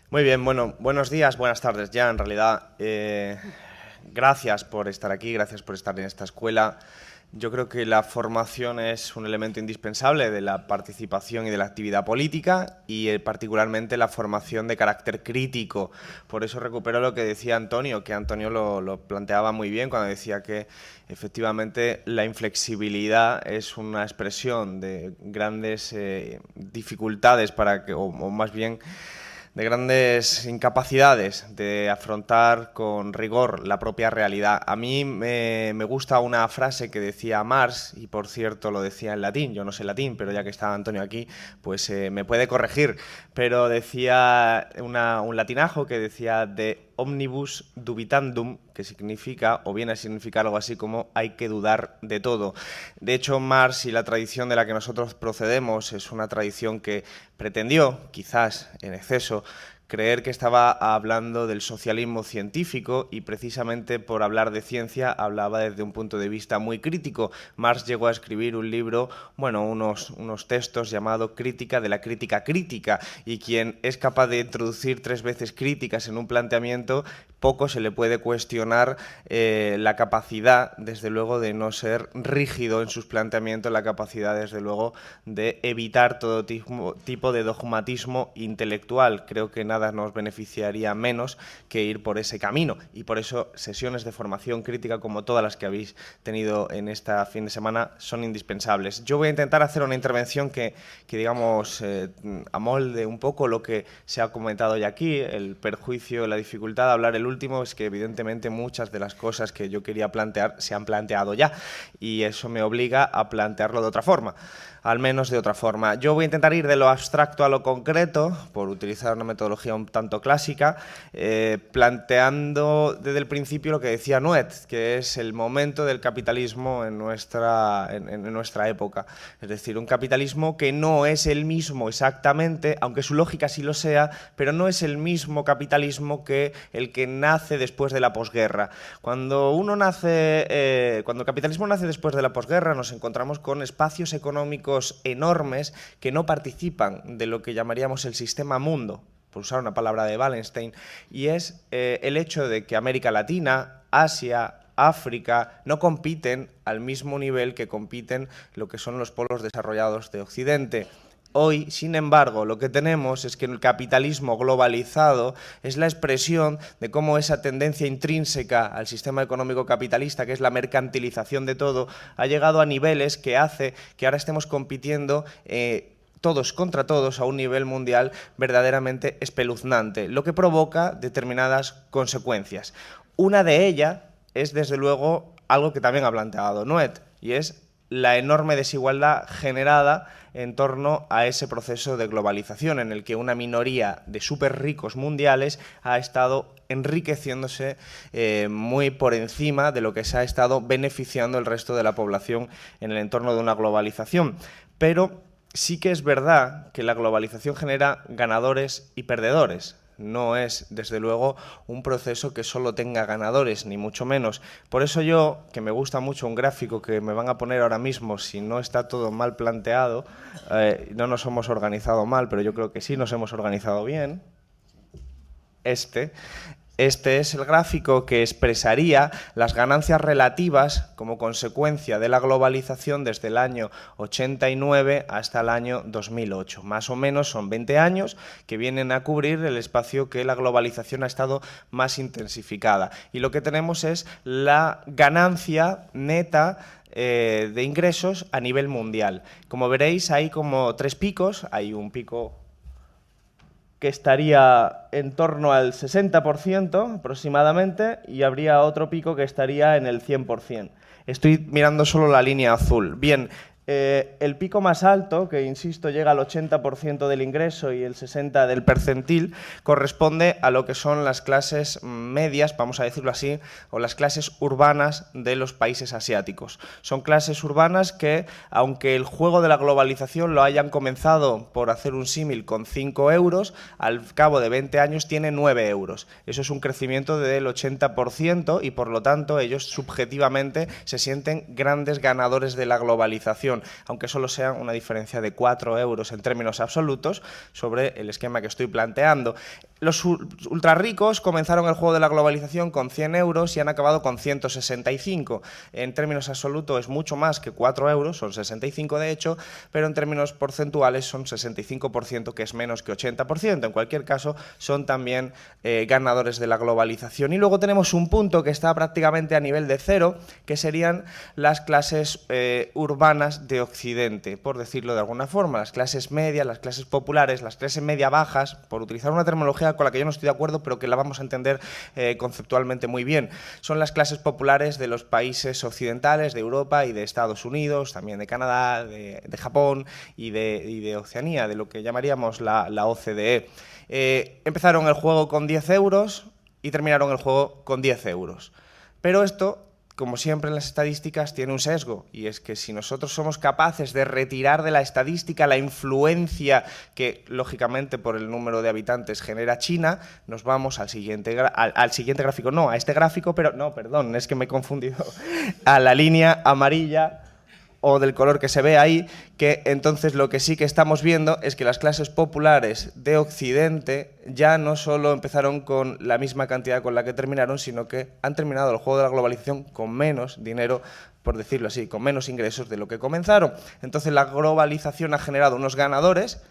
Muy bien, bueno, buenos días, buenas tardes ya, en realidad. Gracias por estar aquí, gracias por estar en esta escuela. Yo creo que la formación es un elemento indispensable de la participación y de la actividad política y particularmente la formación de carácter crítico. Por eso recupero lo que decía Antonio, que Antonio lo planteaba muy bien cuando decía que efectivamente la inflexibilidad es una expresión de grandes dificultades para que, o más bien de grandes incapacidades de afrontar con rigor la propia realidad. A mí me gusta una frase que decía Marx, y por cierto lo decía en latín, yo no sé latín, pero ya que está Antonio aquí, pues me puede corregir, pero decía un latinajo que decía de omnibus dubitandum, que significa, o viene a significar algo así como hay que dudar de todo. De hecho, Marx y la tradición de la que nosotros procedemos es una tradición que pretendió, quizás en exceso, creer que estaba hablando del socialismo científico y precisamente por hablar de ciencia hablaba desde un punto de vista muy crítico. Marx llegó a escribir un libro, bueno, unos textos llamado Crítica de la crítica crítica, y quien es capaz de introducir 3 veces críticas en un planteamiento, poco se le puede cuestionar la capacidad, desde luego, de no ser rígido en sus planteamientos, la capacidad, desde luego, de evitar todo tipo de dogmatismo intelectual. Creo que nada nos beneficiaría menos que ir por ese camino, y por eso sesiones de formación crítica como todas las que habéis tenido en esta fin de semana son indispensables. Yo voy a intentar hacer una intervención que digamos, amolde un poco lo que se ha comentado ya aquí. El perjuicio, la dificultad de hablar el último es que evidentemente muchas de las cosas que yo quería plantear se han planteado ya, y eso me obliga a plantearlo de otra forma, al menos de otra forma. Yo voy a intentar ir de lo abstracto a lo concreto, por utilizar una metodología un tanto clásica, planteando desde el principio lo que decía Nuet, que es el momento del capitalismo en nuestra época. Es decir, un capitalismo que no es el mismo exactamente, aunque su lógica sí lo sea, pero no es el mismo capitalismo que el que nace después de la posguerra. Cuando el capitalismo nace después de la posguerra, nos encontramos con espacios económicos enormes que no participan de lo que llamaríamos el sistema mundo, por usar una palabra de Wallenstein, y es el hecho de que América Latina, Asia, África no compiten al mismo nivel que compiten lo que son los polos desarrollados de Occidente. Hoy, sin embargo, lo que tenemos es que el capitalismo globalizado es la expresión de cómo esa tendencia intrínseca al sistema económico capitalista, que es la mercantilización de todo, ha llegado a niveles que hace que ahora estemos compitiendo todos contra todos a un nivel mundial verdaderamente espeluznante, lo que provoca determinadas consecuencias. Una de ellas es, desde luego, algo que también ha planteado Nuet, y es la enorme desigualdad generada en torno a ese proceso de globalización en el que una minoría de súper ricos mundiales ha estado enriqueciéndose muy por encima de lo que se ha estado beneficiando el resto de la población en el entorno de una globalización. Pero sí que es verdad que la globalización genera ganadores y perdedores. No es, desde luego, un proceso que solo tenga ganadores, ni mucho menos. Por eso yo, que me gusta mucho un gráfico que me van a poner ahora mismo, si no está todo mal planteado, no nos hemos organizado mal, pero yo creo que sí nos hemos organizado bien. Este es el gráfico que expresaría las ganancias relativas como consecuencia de la globalización desde el año 89 hasta el año 2008. Más o menos son 20 años que vienen a cubrir el espacio que la globalización ha estado más intensificada. Y lo que tenemos es la ganancia neta de ingresos a nivel mundial. Como veréis, hay como 3 picos. Hay un pico que estaría en torno al 60% aproximadamente, y habría otro pico que estaría en el 100%. Estoy mirando solo la línea azul. Bien, el pico más alto, que insisto llega al 80% del ingreso y el 60% del percentil, corresponde a lo que son las clases medias, vamos a decirlo así, o las clases urbanas de los países asiáticos. Son clases urbanas que, aunque el juego de la globalización lo hayan comenzado, por hacer un símil, con 5 euros, al cabo de 20 años tiene 9 euros. Eso es un crecimiento del 80% y, por lo tanto, ellos subjetivamente se sienten grandes ganadores de la globalización, aunque solo sea una diferencia de 4 euros en términos absolutos sobre el esquema que estoy planteando. Los ultra ricos comenzaron el juego de la globalización con 100 euros y han acabado con 165. En términos absolutos es mucho más que 4 euros, son 65 de hecho, pero en términos porcentuales son 65%, que es menos que 80%. En cualquier caso, son también ganadores de la globalización. Y luego tenemos un punto que está prácticamente a nivel de cero, que serían las clases urbanas de Occidente, por decirlo de alguna forma. Las clases medias, las clases populares, las clases media-bajas, por utilizar una terminología con la que yo no estoy de acuerdo, pero que la vamos a entender conceptualmente muy bien. Son las clases populares de los países occidentales, de Europa y de Estados Unidos, también de Canadá, de Japón y de Oceanía, de lo que llamaríamos la OCDE. Empezaron el juego con 10 euros y terminaron el juego con 10 euros. Pero esto, como siempre en las estadísticas, tiene un sesgo, y es que si nosotros somos capaces de retirar de la estadística la influencia que, lógicamente, por el número de habitantes genera China, nos vamos al siguiente gráfico, no, a este gráfico, pero no, perdón, es que me he confundido, a la línea amarilla o del color que se ve ahí, que entonces lo que sí que estamos viendo es que las clases populares de Occidente ya no solo empezaron con la misma cantidad con la que terminaron, sino que han terminado el juego de la globalización con menos dinero, por decirlo así, con menos ingresos de lo que comenzaron. Entonces la globalización ha generado unos ganadores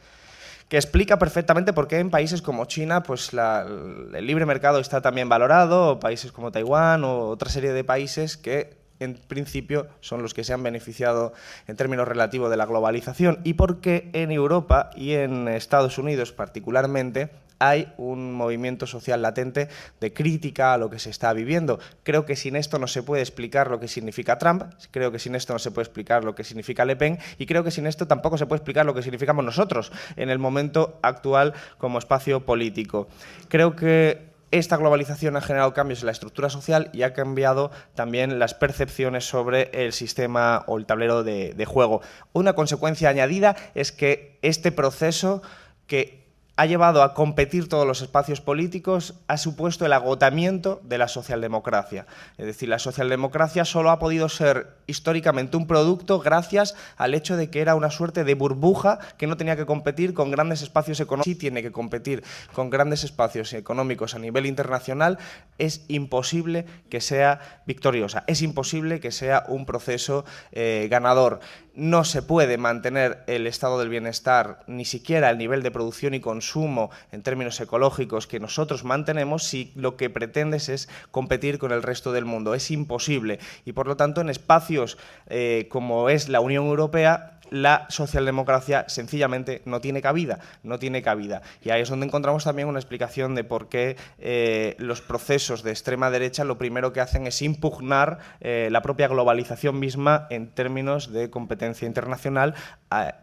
que explica perfectamente por qué en países como China pues el libre mercado está también valorado, o países como Taiwán o otra serie de países que en principio son los que se han beneficiado en términos relativos de la globalización, y porque en Europa y en Estados Unidos particularmente hay un movimiento social latente de crítica a lo que se está viviendo. Creo que sin esto no se puede explicar lo que significa Trump, creo que sin esto no se puede explicar lo que significa Le Pen, y creo que sin esto tampoco se puede explicar lo que significamos nosotros en el momento actual como espacio político. Creo que esta globalización ha generado cambios en la estructura social y ha cambiado también las percepciones sobre el sistema o el tablero de juego. Una consecuencia añadida es que este proceso que ha llevado a competir todos los espacios políticos, ha supuesto el agotamiento de la socialdemocracia. Es decir, la socialdemocracia solo ha podido ser históricamente un producto gracias al hecho de que era una suerte de burbuja que no tenía que competir con grandes espacios económicos. Sí tiene que competir con grandes espacios económicos a nivel internacional, es imposible que sea victoriosa, es imposible que sea un proceso ganador. No se puede mantener el estado del bienestar, ni siquiera el nivel de producción y consumo en términos ecológicos que nosotros mantenemos, si lo que pretendes es competir con el resto del mundo. Es imposible. Y por lo tanto, en espacios como es la Unión Europea, la socialdemocracia sencillamente no tiene cabida, no tiene cabida. Y ahí es donde encontramos también una explicación de por qué los procesos de extrema derecha lo primero que hacen es impugnar la propia globalización misma en términos de competencia internacional,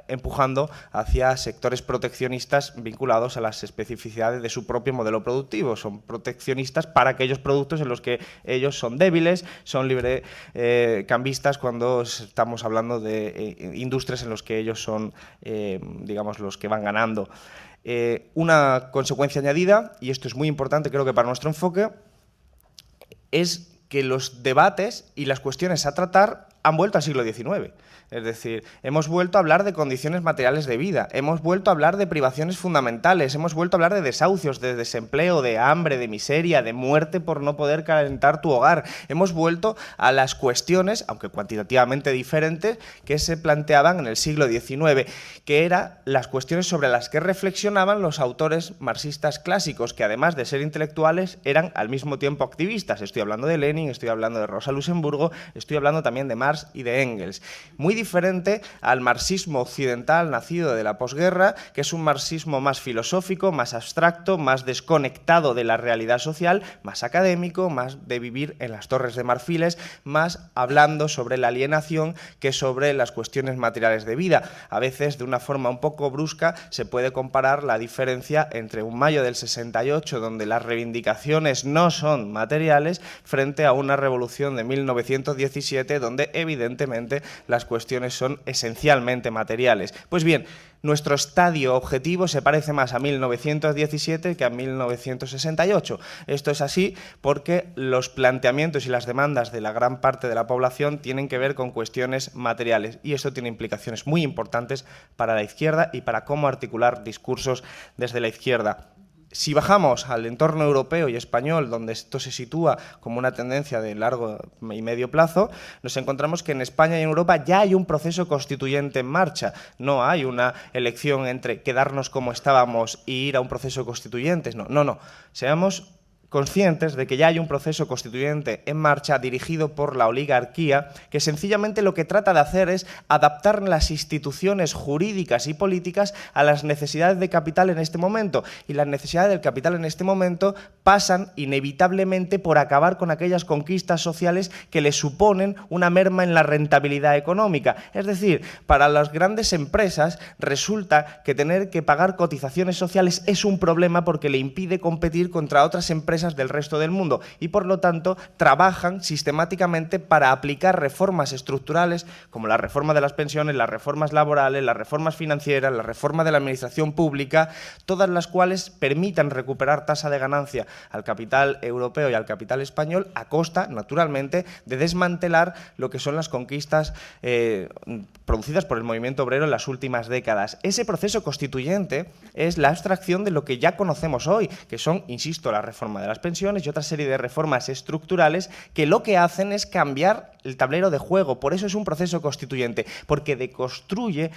empujando hacia sectores proteccionistas vinculados a las especificidades de su propio modelo productivo. Son proteccionistas para aquellos productos en los que ellos son débiles, son librecambistas cuando estamos hablando de industrias en los que ellos son, digamos, los que van ganando. Una consecuencia añadida, y esto es muy importante creo que para nuestro enfoque, es que los debates y las cuestiones a tratar han vuelto al siglo XIX. Es decir, hemos vuelto a hablar de condiciones materiales de vida, hemos vuelto a hablar de privaciones fundamentales, hemos vuelto a hablar de desahucios, de desempleo, de hambre, de miseria, de muerte por no poder calentar tu hogar. Hemos vuelto a las cuestiones, aunque cuantitativamente diferentes, que se planteaban en el siglo XIX, que eran las cuestiones sobre las que reflexionaban los autores marxistas clásicos, que además de ser intelectuales eran al mismo tiempo activistas. Estoy hablando de Lenin, estoy hablando de Rosa Luxemburgo, estoy hablando también de Marx y de Engels. Muy diferente al marxismo occidental nacido de la posguerra, que es un marxismo más filosófico, más abstracto, más desconectado de la realidad social, más académico, más de vivir en las Torres de Marfiles, más hablando sobre la alienación que sobre las cuestiones materiales de vida. A veces, de una forma un poco brusca, se puede comparar la diferencia entre un mayo del 68, donde las reivindicaciones no son materiales, frente a una revolución de 1917, donde evidentemente las cuestiones son esencialmente materiales. Pues bien, nuestro estadio objetivo se parece más a 1917 que a 1968. Esto es así porque los planteamientos y las demandas de la gran parte de la población tienen que ver con cuestiones materiales, y esto tiene implicaciones muy importantes para la izquierda y para cómo articular discursos desde la izquierda. Si bajamos al entorno europeo y español, donde esto se sitúa como una tendencia de largo y medio plazo, nos encontramos que en España y en Europa ya hay un proceso constituyente en marcha. No hay una elección entre quedarnos como estábamos y ir a un proceso constituyente. No. Seamos conscientes de que ya hay un proceso constituyente en marcha dirigido por la oligarquía que sencillamente lo que trata de hacer es adaptar las instituciones jurídicas y políticas a las necesidades de capital en este momento. Y las necesidades del capital en este momento pasan inevitablemente por acabar con aquellas conquistas sociales que le suponen una merma en la rentabilidad económica. Es decir, para las grandes empresas resulta que tener que pagar cotizaciones sociales es un problema porque le impide competir contra otras empresas del resto del mundo y por lo tanto trabajan sistemáticamente para aplicar reformas estructurales como la reforma de las pensiones, las reformas laborales, las reformas financieras, la reforma de la administración pública, todas las cuales permitan recuperar tasa de ganancia al capital europeo y al capital español a costa, naturalmente, de desmantelar lo que son las conquistas producidas por el movimiento obrero en las últimas décadas. Ese proceso constituyente es la abstracción de lo que ya conocemos hoy, que son, insisto, la reforma de las pensiones y otra serie de reformas estructurales que lo que hacen es cambiar el tablero de juego. Por eso es un proceso constituyente, porque deconstituye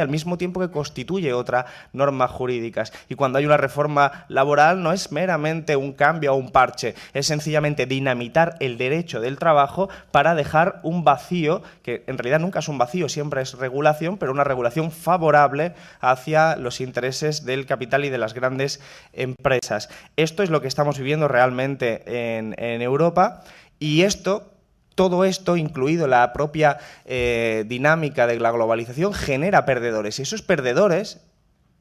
al mismo tiempo que constituye otras normas jurídicas. Y cuando hay una reforma laboral no es meramente un cambio o un parche, es sencillamente dinamitar el derecho del trabajo para dejar un vacío, que en realidad nunca es un vacío, siempre es regulación, pero una regulación favorable hacia los intereses del capital y de las grandes empresas. Esto es lo que estamos viviendo realmente en Europa y todo esto, incluido la propia dinámica de la globalización, genera perdedores y esos perdedores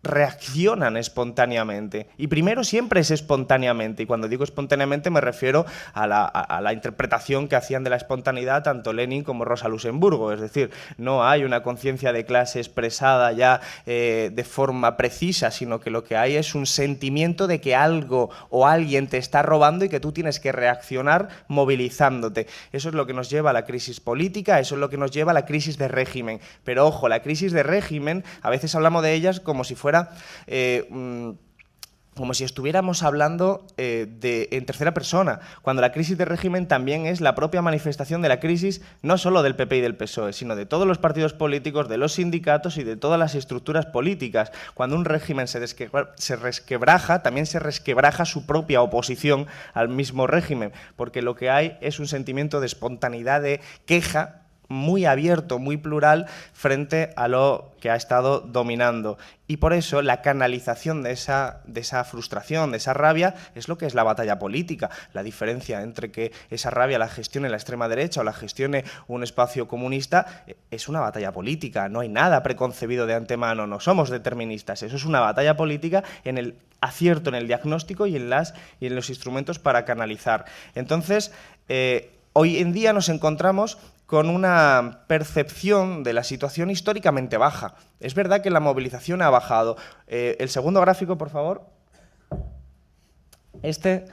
reaccionan espontáneamente. Y primero siempre es espontáneamente, y cuando digo espontáneamente me refiero a la interpretación que hacían de la espontaneidad tanto Lenin como Rosa Luxemburgo, es decir, no hay una conciencia de clase expresada ya de forma precisa, sino que lo que hay es un sentimiento de que algo o alguien te está robando y que tú tienes que reaccionar movilizándote. Eso es lo que nos lleva a la crisis política, eso es lo que nos lleva a la crisis de régimen. Pero ojo, la crisis de régimen, a veces hablamos de ellas como si fuera como si estuviéramos hablando en tercera persona, cuando la crisis de régimen también es la propia manifestación de la crisis no solo del PP y del PSOE, sino de todos los partidos políticos, de los sindicatos y de todas las estructuras políticas. Cuando un régimen se resquebraja, también se resquebraja su propia oposición al mismo régimen, porque lo que hay es un sentimiento de espontaneidad, de queja, muy abierto, muy plural, frente a lo que ha estado dominando. Y por eso la canalización de esa frustración, de esa rabia, es lo que es la batalla política. La diferencia entre que esa rabia la gestione la extrema derecha o la gestione un espacio comunista es una batalla política. No hay nada preconcebido de antemano, no somos deterministas. Eso es una batalla política en el acierto, en el diagnóstico y en los instrumentos para canalizar. Entonces, hoy en día nos encontramos con una percepción de la situación históricamente baja. Es verdad que la movilización ha bajado. El segundo gráfico, por favor. Este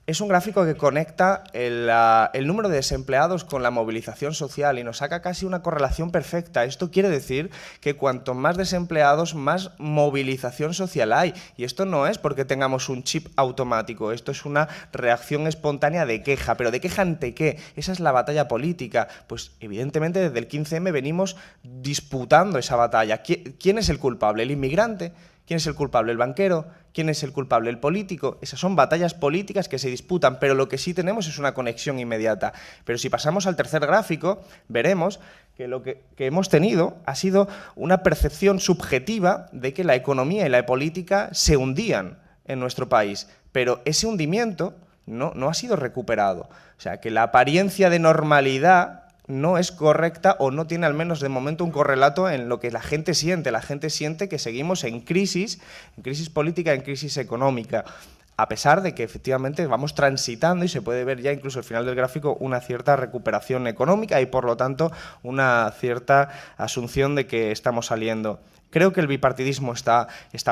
es un gráfico que conecta el número de desempleados con la movilización social y nos saca casi una correlación perfecta. Esto quiere decir que cuanto más desempleados, más movilización social hay. Y esto no es porque tengamos un chip automático, esto es una reacción espontánea de queja. ¿Pero de queja ante qué? Esa es la batalla política. Pues evidentemente desde el 15M venimos disputando esa batalla. ¿Quién es el culpable? ¿El inmigrante? ¿Quién es el culpable? ¿El banquero? ¿Quién es el culpable? ¿El político? Esas son batallas políticas que se disputan, pero lo que sí tenemos es una conexión inmediata. Pero si pasamos al tercer gráfico, veremos que lo que hemos tenido ha sido una percepción subjetiva de que la economía y la política se hundían en nuestro país, pero ese hundimiento no ha sido recuperado. O sea, que la apariencia de normalidad no es correcta o no tiene al menos de momento un correlato en lo que la gente siente. La gente siente que seguimos en crisis política, en crisis económica, a pesar de que efectivamente vamos transitando y se puede ver ya incluso al final del gráfico una cierta recuperación económica y por lo tanto una cierta asunción de que estamos saliendo. Creo que el bipartidismo está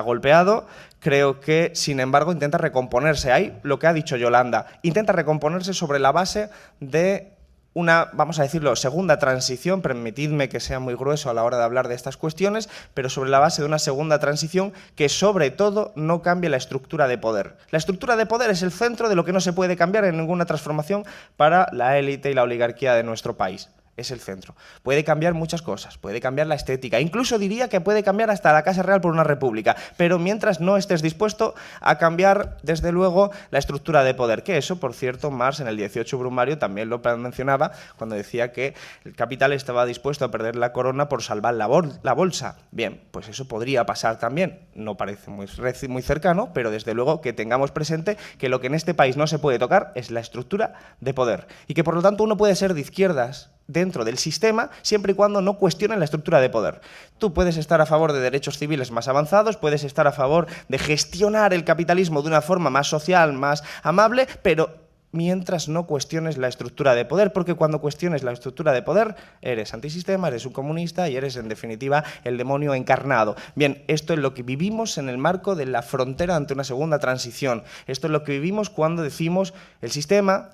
golpeado, creo que, sin embargo, intenta recomponerse. Ahí lo que ha dicho Yolanda, intenta recomponerse sobre la base de una, vamos a decirlo, segunda transición, permitidme que sea muy grueso a la hora de hablar de estas cuestiones, pero sobre la base de una segunda transición que sobre todo no cambie la estructura de poder. La estructura de poder es el centro de lo que no se puede cambiar en ninguna transformación para la élite y la oligarquía de nuestro país. Es el centro. Puede cambiar muchas cosas, puede cambiar la estética, incluso diría que puede cambiar hasta la Casa Real por una república, pero mientras no estés dispuesto a cambiar, desde luego, la estructura de poder, que eso, por cierto, Marx en el 18 Brumario también lo mencionaba cuando decía que el capital estaba dispuesto a perder la corona por salvar la bolsa. Bien, pues eso podría pasar también, no parece muy cercano, pero desde luego que tengamos presente que lo que en este país no se puede tocar es la estructura de poder y que por lo tanto uno puede ser de izquierdas dentro del sistema, siempre y cuando no cuestionen la estructura de poder. Tú puedes estar a favor de derechos civiles más avanzados, puedes estar a favor de gestionar el capitalismo de una forma más social, más amable, pero mientras no cuestiones la estructura de poder, porque cuando cuestiones la estructura de poder, eres antisistema, eres un comunista y eres, en definitiva, el demonio encarnado. Bien, esto es lo que vivimos en el marco de la frontera ante una segunda transición. Esto es lo que vivimos cuando decimos el sistema...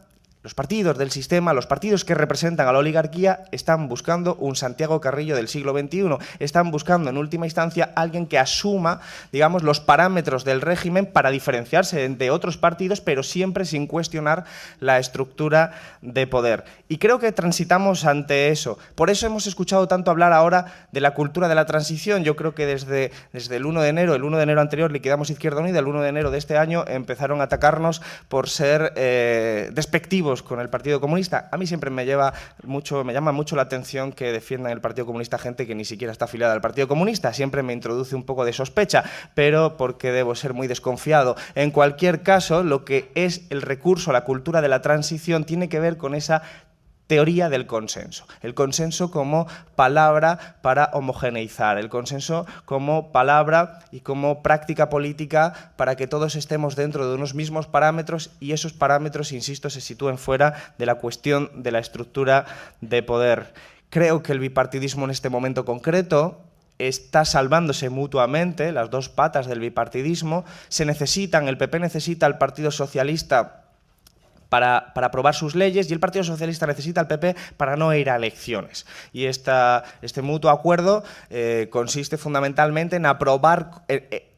Los partidos del sistema, los partidos que representan a la oligarquía, están buscando un Santiago Carrillo del siglo XXI. Están buscando, en última instancia, alguien que asuma, digamos, los parámetros del régimen para diferenciarse de otros partidos, pero siempre sin cuestionar la estructura de poder. Y creo que transitamos ante eso. Por eso hemos escuchado tanto hablar ahora de la cultura de la transición. Yo creo que desde el 1 de enero anterior liquidamos Izquierda Unida, el 1 de enero de este año empezaron a atacarnos por ser despectivos con el Partido Comunista. A mí siempre me llama mucho la atención que defiendan el Partido Comunista gente que ni siquiera está afiliada al Partido Comunista. Siempre me introduce un poco de sospecha, pero porque debo ser muy desconfiado. En cualquier caso, lo que es el recurso a la cultura de la transición tiene que ver con esa teoría del consenso. El consenso como palabra para homogeneizar, el consenso como palabra y como práctica política para que todos estemos dentro de unos mismos parámetros y esos parámetros, insisto, se sitúen fuera de la cuestión de la estructura de poder. Creo que el bipartidismo en este momento concreto está salvándose mutuamente, las dos patas del bipartidismo, se necesitan, el PP necesita al Partido Socialista para aprobar sus leyes y el Partido Socialista necesita al PP para no ir a elecciones. Y este mutuo acuerdo consiste fundamentalmente en aprobar,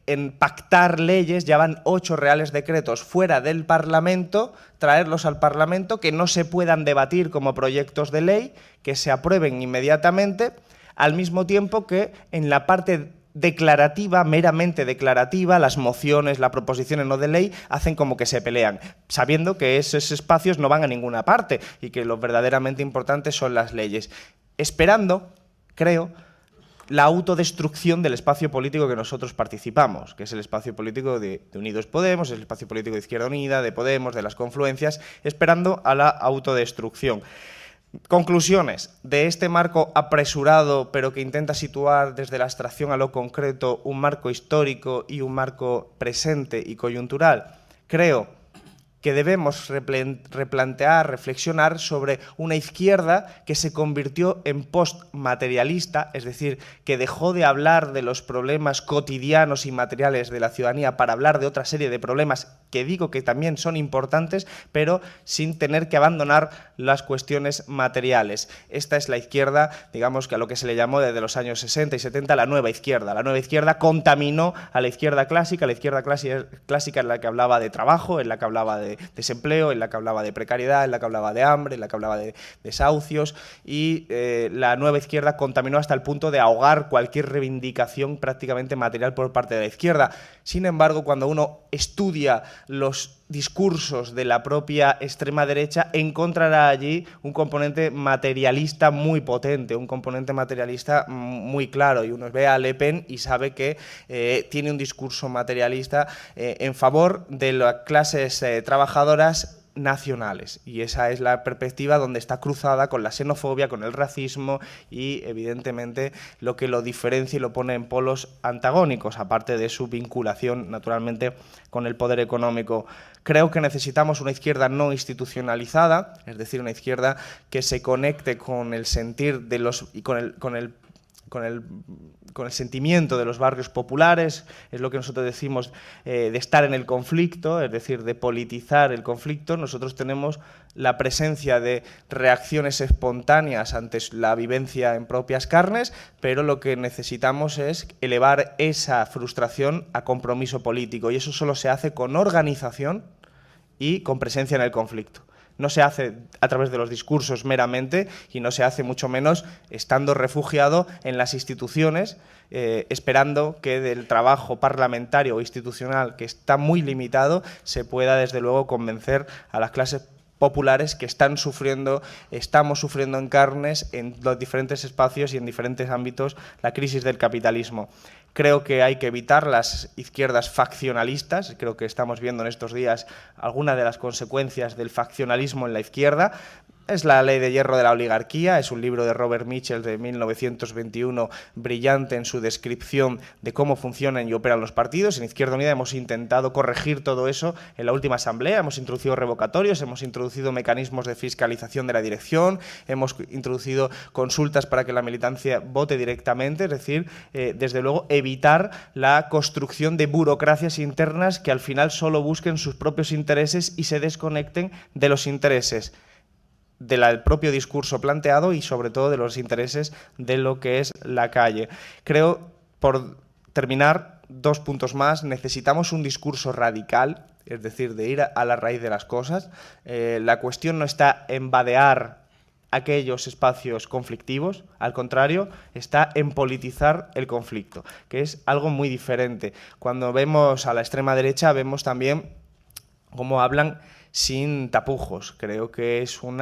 en pactar leyes, ya van 8 reales decretos fuera del Parlamento, traerlos al Parlamento, que no se puedan debatir como proyectos de ley, que se aprueben inmediatamente, al mismo tiempo que en la parte declarativa, meramente declarativa, las mociones, las proposiciones no de ley hacen como que se pelean, sabiendo que esos espacios no van a ninguna parte y que lo verdaderamente importante son las leyes. Esperando, creo, la autodestrucción del espacio político que nosotros participamos, que es el espacio político de Unidos Podemos, el espacio político de Izquierda Unida, de Podemos, de las confluencias, esperando a la autodestrucción. Conclusiones de este marco apresurado, pero que intenta situar desde la abstracción a lo concreto un marco histórico y un marco presente y coyuntural. Creo que debemos replantear, reflexionar sobre una izquierda que se convirtió en postmaterialista, es decir, que dejó de hablar de los problemas cotidianos y materiales de la ciudadanía para hablar de otra serie de problemas que digo que también son importantes, pero sin tener que abandonar las cuestiones materiales. Esta es la izquierda, digamos que a lo que se le llamó desde los años 60 y 70 la nueva izquierda. La nueva izquierda contaminó a la izquierda clásica en la que hablaba de trabajo, en la que hablaba de desempleo, en la que hablaba de precariedad, en la que hablaba de hambre, en la que hablaba de desahucios, y la nueva izquierda contaminó hasta el punto de ahogar cualquier reivindicación prácticamente material por parte de la izquierda. Sin embargo, cuando uno estudia los discursos de la propia extrema derecha, encontrará allí un componente materialista muy potente, un componente materialista muy claro, y uno ve a Le Pen y sabe que tiene un discurso materialista en favor de las clases trabajadoras nacionales, y esa es la perspectiva donde está cruzada con la xenofobia, con el racismo y evidentemente lo que lo diferencia y lo pone en polos antagónicos, aparte de su vinculación naturalmente con el poder económico. Creo que necesitamos una izquierda no institucionalizada, es decir, una izquierda que se conecte con el sentir de los y con el con el sentimiento de los barrios populares, es lo que nosotros decimos de estar en el conflicto, es decir, de politizar el conflicto. Nosotros tenemos la presencia de reacciones espontáneas ante la vivencia en propias carnes, pero lo que necesitamos es elevar esa frustración a compromiso político, y eso solo se hace con organización y con presencia en el conflicto. No se hace a través de los discursos meramente, y no se hace mucho menos estando refugiado en las instituciones, esperando que del trabajo parlamentario o institucional, que está muy limitado, se pueda desde luego convencer a las clases populares que estamos sufriendo en carnes en los diferentes espacios y en diferentes ámbitos la crisis del capitalismo. Creo que hay que evitar las izquierdas faccionalistas. Creo que estamos viendo en estos días algunas de las consecuencias del faccionalismo en la izquierda. Es la ley de hierro de la oligarquía, es un libro de Robert Mitchell de 1921, brillante en su descripción de cómo funcionan y operan los partidos. En Izquierda Unida hemos intentado corregir todo eso en la última asamblea, hemos introducido revocatorios, hemos introducido mecanismos de fiscalización de la dirección, hemos introducido consultas para que la militancia vote directamente, es decir, desde luego evitar la construcción de burocracias internas que al final solo busquen sus propios intereses y se desconecten de los intereses del propio discurso planteado y sobre todo de los intereses de lo que es la calle. Creo, por terminar, 2 puntos más. Necesitamos un discurso radical, es decir, de ir a la raíz de las cosas. La cuestión no está en vadear aquellos espacios conflictivos, al contrario, está en politizar el conflicto, que es algo muy diferente. Cuando vemos a la extrema derecha, vemos también cómo hablan sin tapujos. Creo que es un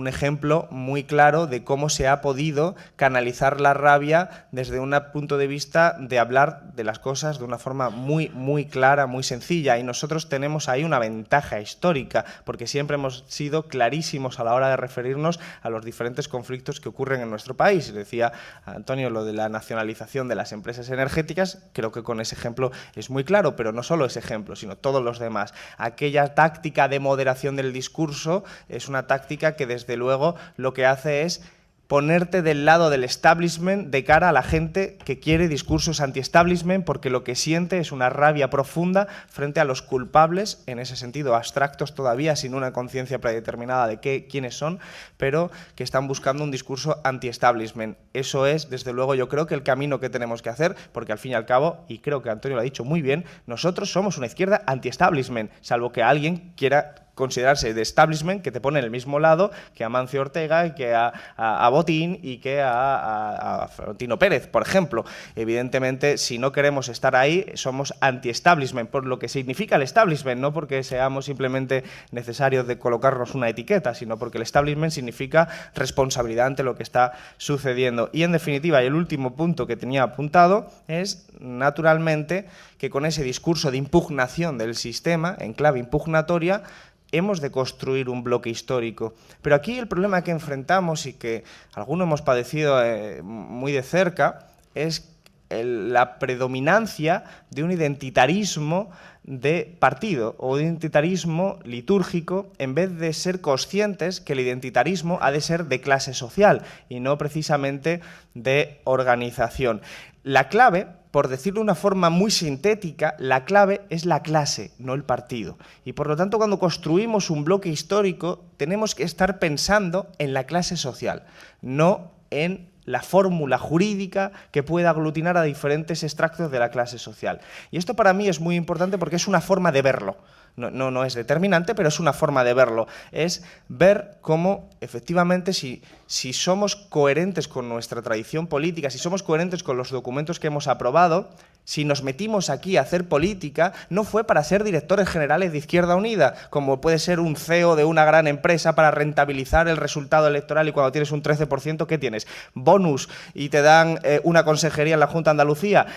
ejemplo muy claro de cómo se ha podido canalizar la rabia desde un punto de vista de hablar de las cosas de una forma muy clara, muy sencilla, y nosotros tenemos ahí una ventaja histórica, porque siempre hemos sido clarísimos a la hora de referirnos a los diferentes conflictos que ocurren en nuestro país. Decía Antonio lo de la nacionalización de las empresas energéticas, creo que con ese ejemplo es muy claro, pero no solo ese ejemplo, sino todos los demás. Aquella táctica de moderación del discurso es una táctica que desde luego lo que hace es ponerte del lado del establishment de cara a la gente que quiere discursos anti-establishment, porque lo que siente es una rabia profunda frente a los culpables, en ese sentido abstractos todavía, sin una conciencia predeterminada de quiénes son, pero que están buscando un discurso anti-establishment. Eso es, desde luego, yo creo que el camino que tenemos que hacer, porque al fin y al cabo, y creo que Antonio lo ha dicho muy bien, nosotros somos una izquierda anti-establishment, salvo que alguien quiera considerarse de establishment, que te pone en el mismo lado que a Mancio Ortega, que a Botín y que a Florentino Pérez, por ejemplo. Evidentemente, si no queremos estar ahí, somos anti-establishment, por lo que significa el establishment, no porque seamos simplemente necesarios de colocarnos una etiqueta, sino porque el establishment significa responsabilidad ante lo que está sucediendo. Y en definitiva, y el último punto que tenía apuntado es, naturalmente, que con ese discurso de impugnación del sistema, en clave impugnatoria, hemos de construir un bloque histórico. Pero aquí el problema que enfrentamos y que algunos hemos padecido muy de cerca es la predominancia de un identitarismo de partido o de identitarismo litúrgico, en vez de ser conscientes que el identitarismo ha de ser de clase social y no precisamente de organización. La clave, por decirlo de una forma muy sintética, la clave es la clase, no el partido. Y por lo tanto, cuando construimos un bloque histórico, tenemos que estar pensando en la clase social, no en la fórmula jurídica que pueda aglutinar a diferentes extractos de la clase social. Y esto para mí es muy importante porque es una forma de verlo. No es determinante, pero es una forma de verlo. Es ver cómo, efectivamente, si somos coherentes con nuestra tradición política, si somos coherentes con los documentos que hemos aprobado, si nos metimos aquí a hacer política, no fue para ser directores generales de Izquierda Unida, como puede ser un CEO de una gran empresa para rentabilizar el resultado electoral, y cuando tienes un 13%, ¿qué tienes? ¿Bonus y te dan una consejería en la Junta de Andalucía?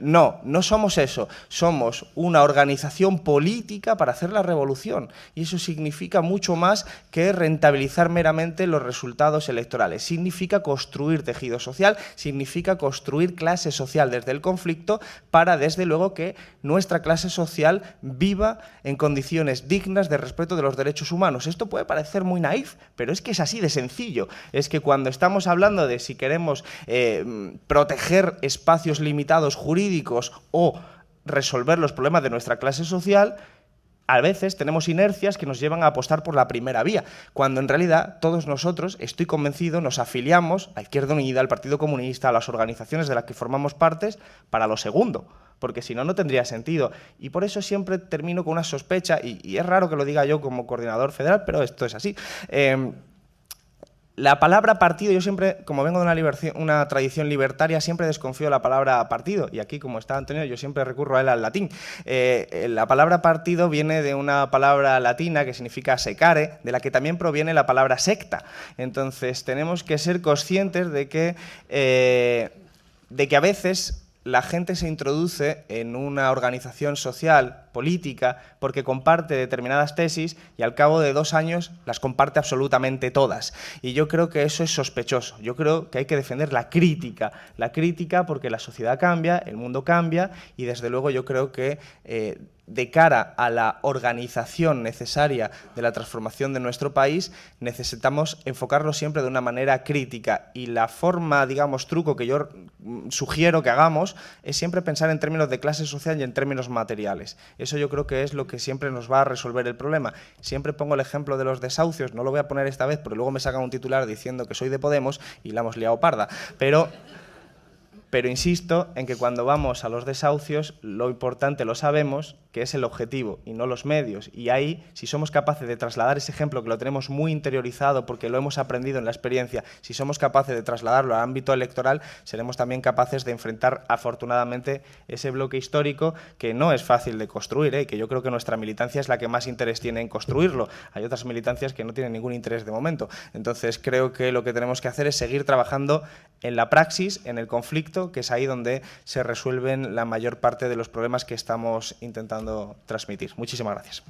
No somos eso. Somos una organización política para hacer la revolución, y eso significa mucho más que rentabilizar meramente los resultados electorales. Significa construir tejido social, significa construir clase social desde el conflicto para, desde luego, que nuestra clase social viva en condiciones dignas de respeto de los derechos humanos. Esto puede parecer muy naif, pero es que es así de sencillo. Es que cuando estamos hablando de si queremos proteger espacios limitados jurídicos o resolver los problemas de nuestra clase social, a veces tenemos inercias que nos llevan a apostar por la primera vía, cuando en realidad todos nosotros, estoy convencido, nos afiliamos a Izquierda Unida, al Partido Comunista, a las organizaciones de las que formamos partes, para lo segundo, porque si no, no tendría sentido. Y por eso siempre termino con una sospecha, y es raro que lo diga yo como coordinador federal, pero esto es así. La palabra partido, yo siempre, como vengo de una tradición libertaria, siempre desconfío de la palabra partido. Y aquí, como está Antonio, yo siempre recurro a él al latín. La palabra partido viene de una palabra latina que significa secare, de la que también proviene la palabra secta. Entonces, tenemos que ser conscientes de que a veces la gente se introduce en una organización social, política, porque comparte determinadas tesis y al cabo de 2 años las comparte absolutamente todas. Y yo creo que eso es sospechoso. Yo creo que hay que defender la crítica porque la sociedad cambia, el mundo cambia y desde luego yo creo que de cara a la organización necesaria de la transformación de nuestro país, necesitamos enfocarlo siempre de una manera crítica y la forma, digamos, truco que yo sugiero que hagamos es siempre pensar en términos de clase social y en términos materiales. Eso yo creo que es lo que siempre nos va a resolver el problema. Siempre pongo el ejemplo de los desahucios, no lo voy a poner esta vez porque luego me sacan un titular diciendo que soy de Podemos y la hemos liado parda, pero insisto en que cuando vamos a los desahucios, lo importante lo sabemos, que es el objetivo y no los medios. Y ahí, si somos capaces de trasladar ese ejemplo, que lo tenemos muy interiorizado porque lo hemos aprendido en la experiencia, si somos capaces de trasladarlo al ámbito electoral, seremos también capaces de enfrentar, afortunadamente, ese bloque histórico que no es fácil de construir, que yo creo que nuestra militancia es la que más interés tiene en construirlo. Hay otras militancias que no tienen ningún interés de momento. Entonces, creo que lo que tenemos que hacer es seguir trabajando en la praxis, en el conflicto, que es ahí donde se resuelven la mayor parte de los problemas que estamos intentando transmitir. Muchísimas gracias.